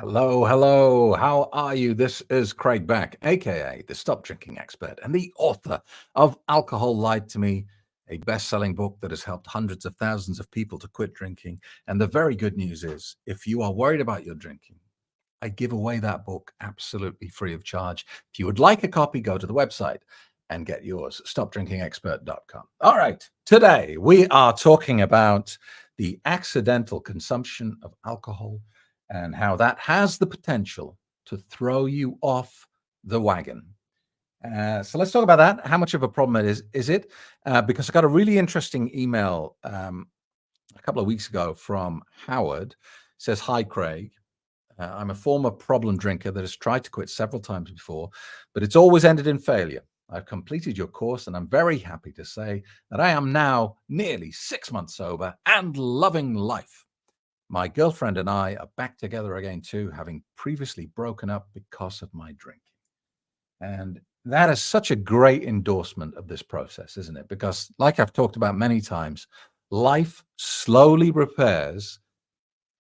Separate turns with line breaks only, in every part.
Hello, hello. How are you? This is Craig Beck, aka the Stop Drinking Expert and the author of Alcohol Lied to Me, a best-selling book that has helped hundreds of thousands of people to quit drinking. And the very good news is, if you are worried about your drinking, I give away that book absolutely free of charge. If you would like a copy, go to the website and get yours, stopdrinkingexpert.com. All right, today we are talking about the accidental consumption of alcohol and how that has the potential to throw you off the wagon. So let's talk about that. How much of a problem it is? Is it? Because I got a really interesting email a couple of weeks ago from Howard. It says, "Hi, Craig. I'm a former problem drinker that has tried to quit several times before, but it's always ended in failure. I've completed your course and I'm very happy to say that I am now nearly 6 months sober and loving life. My girlfriend and I are back together again too, having previously broken up because of my drinking." And that is such a great endorsement of this process, isn't it? Because, like I've talked about many times, life slowly repairs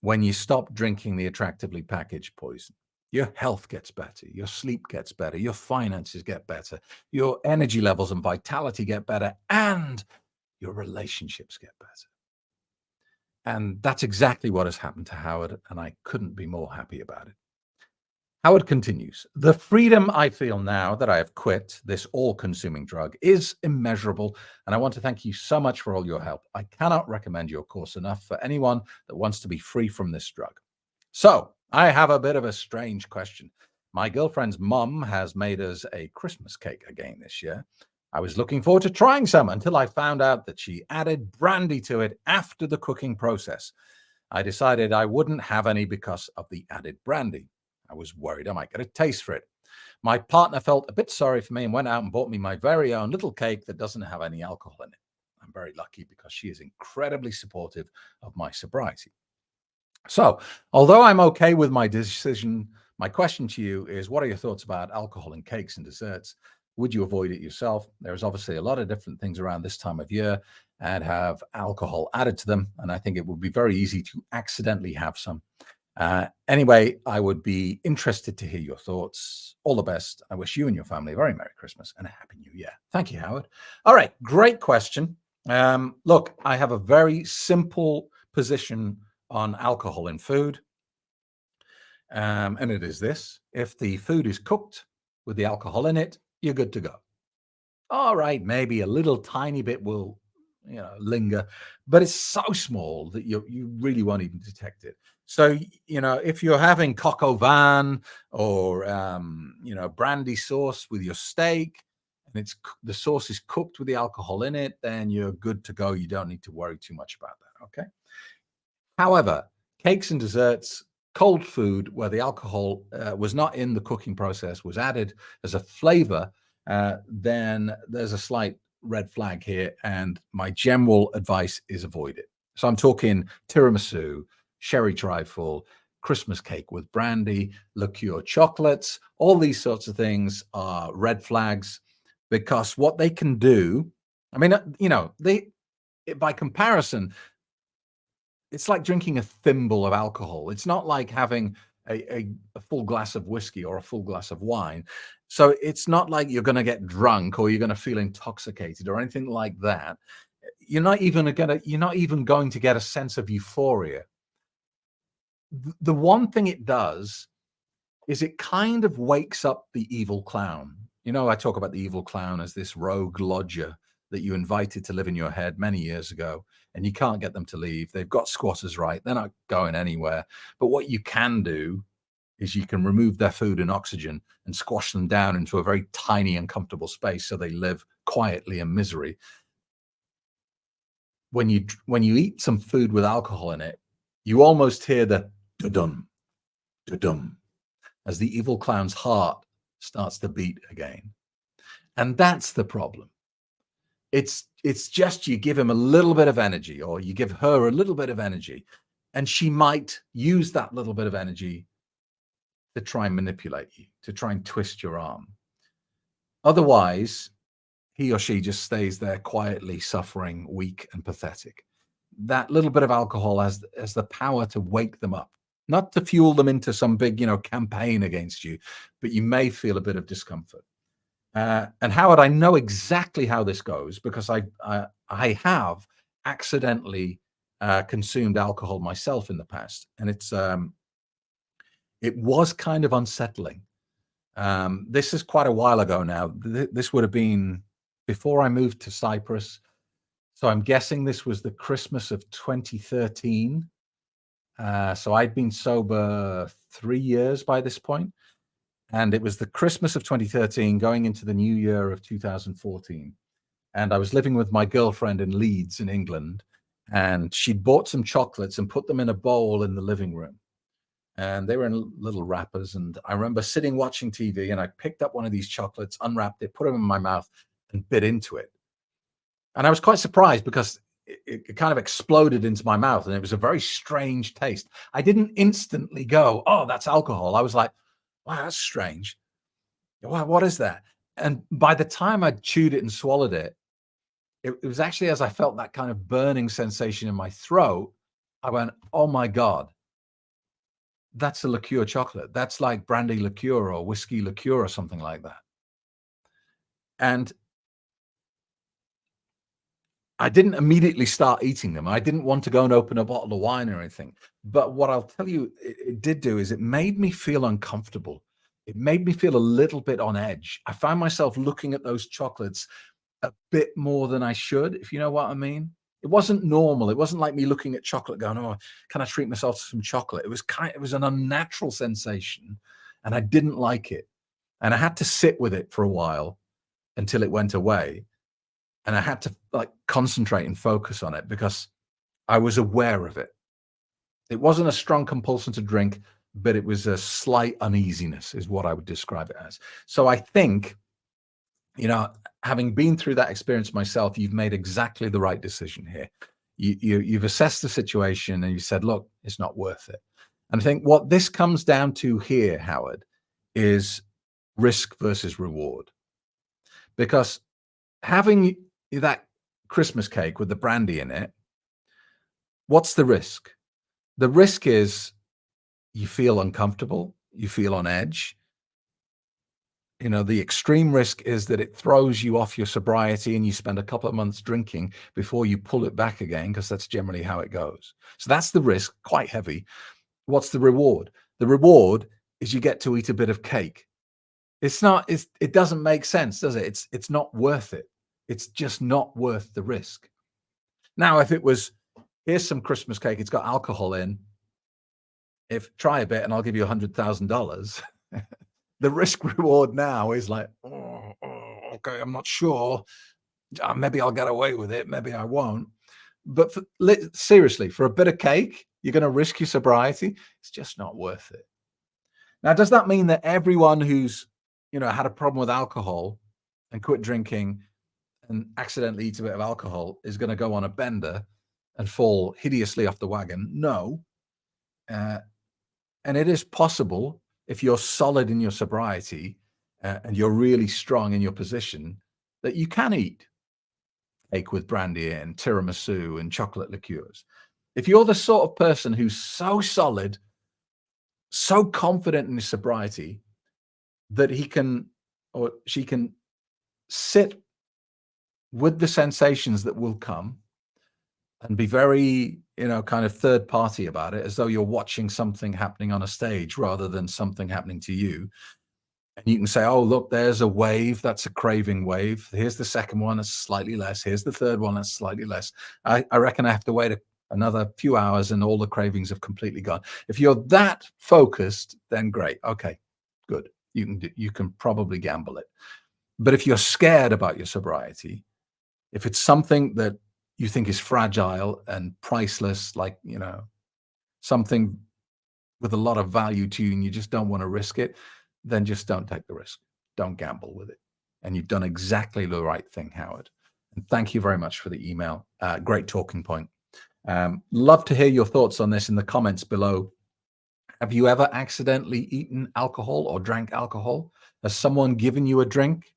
when you stop drinking the attractively packaged poison. Your health gets better, your sleep gets better, your finances get better, your energy levels and vitality get better, and your relationships get better. And that's exactly what has happened to Howard, and I couldn't be more happy about it. Howard continues, "The freedom I feel now that I have quit this all consuming drug is immeasurable, and I want to thank you so much for all your help. I cannot recommend your course enough for anyone that wants to be free from this drug." So, I have a bit of a strange question. My girlfriend's mum has made us a Christmas cake again this year. I was looking forward to trying some until I found out that she added brandy to it after the cooking process. I decided I wouldn't have any because of the added brandy. I was worried I might get a taste for it. My partner felt a bit sorry for me and went out and bought me my very own little cake that doesn't have any alcohol in it. I'm very lucky because she is incredibly supportive of my sobriety. So, although I'm okay with my decision, my question to you is, what are your thoughts about alcohol in cakes and desserts? Would you avoid it yourself? There's obviously a lot of different things around this time of year and have alcohol added to them. And I think it would be very easy to accidentally have some. Anyway, I would be interested to hear your thoughts. All the best. I wish you and your family a very Merry Christmas and a Happy New Year. Thank you, Howard. All right, great question. Look, I have a very simple position on alcohol in food, and it is this: if the food is cooked with the alcohol in it, you're good to go. All right, maybe a little tiny bit will, linger, but it's so small that you really won't even detect it. So, if you're having coq au vin or brandy sauce with your steak, and the sauce is cooked with the alcohol in it, then you're good to go. You don't need to worry too much about that. Okay. However, cakes and desserts, cold food where the alcohol was not in the cooking process, was added as a flavor, then there's a slight red flag here. And my general advice is avoid it. So I'm talking tiramisu, sherry trifle, Christmas cake with brandy, liqueur chocolates, all these sorts of things are red flags because what they can do, I mean, by comparison, it's like drinking a thimble of alcohol. It's not like having a full glass of whiskey or a full glass of wine. So it's not like you're going to get drunk or you're going to feel intoxicated or anything like that. You're not even going to get a sense of euphoria. The one thing it does is it kind of wakes up the evil clown. I talk about the evil clown as this rogue lodger that you invited to live in your head many years ago, and you can't get them to leave. They've got squatters' right. They're not going anywhere. But what you can do is you can remove their food and oxygen and squash them down into a very tiny, uncomfortable space so they live quietly in misery. When you eat some food with alcohol in it, you almost hear the da-dum, da-dum, as the evil clown's heart starts to beat again. And that's the problem. It's just you give him a little bit of energy, or you give her a little bit of energy, and she might use that little bit of energy to try and manipulate you, to try and twist your arm. Otherwise, he or she just stays there quietly suffering, weak and pathetic. That little bit of alcohol has the power to wake them up. not to fuel them into some big, campaign against you, but you may feel a bit of discomfort. And Howard, I know exactly how this goes because I have accidentally consumed alcohol myself in the past, and it was kind of unsettling. This is quite a while ago now. This would have been before I moved to Cyprus, so I'm guessing this was the Christmas of 2013. So I'd been sober 3 years by this point, and it was the Christmas of 2013, going into the new year of 2014. And I was living with my girlfriend in Leeds in England, and she'd bought some chocolates and put them in a bowl in the living room. And they were in little wrappers. And I remember sitting watching TV, and I picked up one of these chocolates, unwrapped it, put them in my mouth, and bit into it. And I was quite surprised because it kind of exploded into my mouth, and it was a very strange taste. I didn't instantly go, "Oh, that's alcohol." I was like, "Wow, that's strange. Wow, what is that?" And by the time I'd chewed it and swallowed it, it was actually as I felt that kind of burning sensation in my throat, I went, "Oh my God, that's a liqueur chocolate. That's like brandy liqueur or whiskey liqueur or something like that." And I didn't immediately start eating them. I didn't want to go and open a bottle of wine or anything. But what I'll tell you it did do is it made me feel uncomfortable. It made me feel a little bit on edge. I found myself looking at those chocolates a bit more than I should, if you know what I mean. It wasn't normal. It wasn't like me looking at chocolate going, "Oh, can I treat myself to some chocolate?" It was an unnatural sensation, and I didn't like it. And I had to sit with it for a while until it went away. And I had to like concentrate and focus on it because I was aware of it. It wasn't a strong compulsion to drink, but it was a slight uneasiness, is what I would describe it as. So I think, you know, having been through that experience myself, you've made exactly the right decision here. You've assessed the situation and you said, look, it's not worth it. And I think what this comes down to here, Howard, is risk versus reward. Because having that Christmas cake with the brandy in it, what's the risk? The risk is you feel uncomfortable, you feel on edge. You know, the extreme risk is that it throws you off your sobriety and you spend a couple of months drinking before you pull it back again, because that's generally how it goes. So that's the risk, quite heavy. What's the reward? The reward is you get to eat a bit of cake. It doesn't make sense, does it? It's not worth it. It's just not worth the risk. Now, if it was, here's some Christmas cake, it's got alcohol in, if try a bit and I'll give you $100,000. The risk reward now is like, oh, okay, I'm not sure. Maybe I'll get away with it. Maybe I won't. But seriously, for a bit of cake, you're going to risk your sobriety. It's just not worth it. Now, does that mean that everyone who's, had a problem with alcohol and quit drinking and accidentally eats a bit of alcohol is going to go on a bender and fall hideously off the wagon? No. And it is possible, if you're solid in your sobriety and you're really strong in your position, that you can eat cake with brandy and tiramisu and chocolate liqueurs. If you're the sort of person who's so solid, so confident in his sobriety that he can or she can sit with the sensations that will come and be very, kind of third party about it, as though you're watching something happening on a stage rather than something happening to you. And you can say, oh, look, there's a wave. That's a craving wave. Here's the second one. That's slightly less. Here's the third one. That's slightly less. I reckon I have to wait another few hours and all the cravings have completely gone. If you're that focused, then great. Okay, good. You can probably gamble it. But if you're scared about your sobriety, if it's something that you think is fragile and priceless, like, something with a lot of value to you and you just don't want to risk it, then just don't take the risk. Don't gamble with it. And you've done exactly the right thing, Howard. And thank you very much for the email. Great talking point. Love to hear your thoughts on this in the comments below. Have you ever accidentally eaten alcohol or drank alcohol? Has someone given you a drink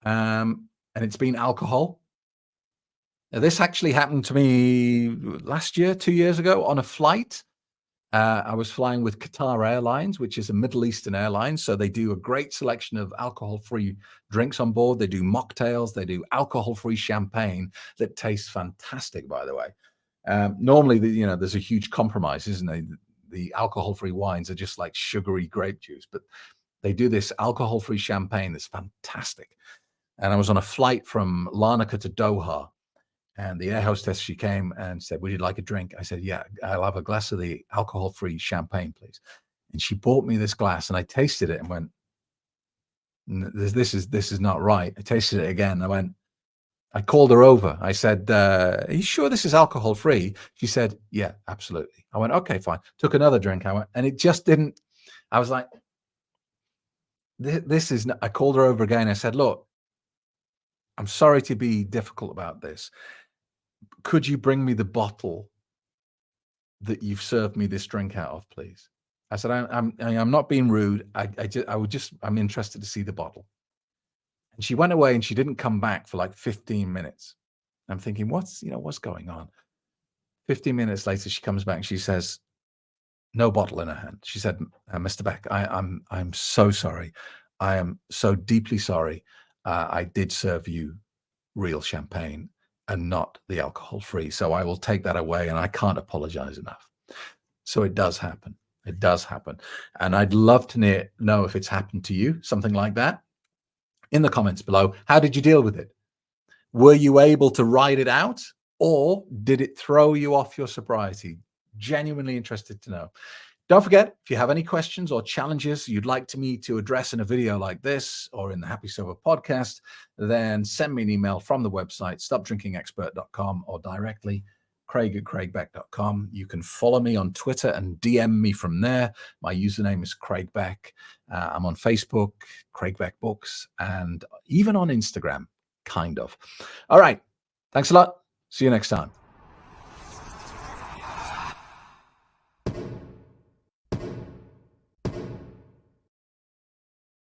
and it's been alcohol? Now, this actually happened to me last year, 2 years ago on a flight. I was flying with Qatar Airlines, which is a Middle Eastern airline. So they do a great selection of alcohol-free drinks on board. They do mocktails. They do alcohol-free champagne that tastes fantastic, by the way. Normally, there's a huge compromise, isn't there? The alcohol-free wines are just like sugary grape juice, but they do this alcohol-free champagne that's fantastic. And I was on a flight from Larnaca to Doha, and the air hostess, she came and said, "Would you like a drink?" I said, "Yeah, I'll have a glass of the alcohol-free champagne, please." And she bought me this glass, and I tasted it and went, This is not right." I tasted it again. I called her over. I said, "Are you sure this is alcohol free?" She said, "Yeah, absolutely." I went, "Okay, fine." Took another drink. And it just didn't. I was like, This is." I called her over again. I said, "Look, I'm sorry to be difficult about this. Could you bring me the bottle that you've served me this drink out of, please?" I said, I'm not being rude. I'm interested to see the bottle." And she went away and she didn't come back for like 15 minutes. I'm thinking, what's going on? 15 minutes later, she comes back and she says, no bottle in her hand. She said, "Mr. Beck, I'm so sorry. I am so deeply sorry. I did serve you real champagne and not the alcohol free. So I will take that away and I can't apologize enough." So it does happen. It does happen. And I'd love to know if it's happened to you, something like that. In the comments below, how did you deal with it? Were you able to ride it out, or did it throw you off your sobriety? Genuinely interested to know. Don't forget, if you have any questions or challenges you'd like me to address in a video like this or in the Happy Sober podcast, then send me an email from the website, stopdrinkingexpert.com, or directly, craig@craigbeck.com. You can follow me on Twitter and DM me from there. My username is Craig Beck. I'm on Facebook, Craig Beck Books, and even on Instagram, kind of. All right. Thanks a lot. See you next time.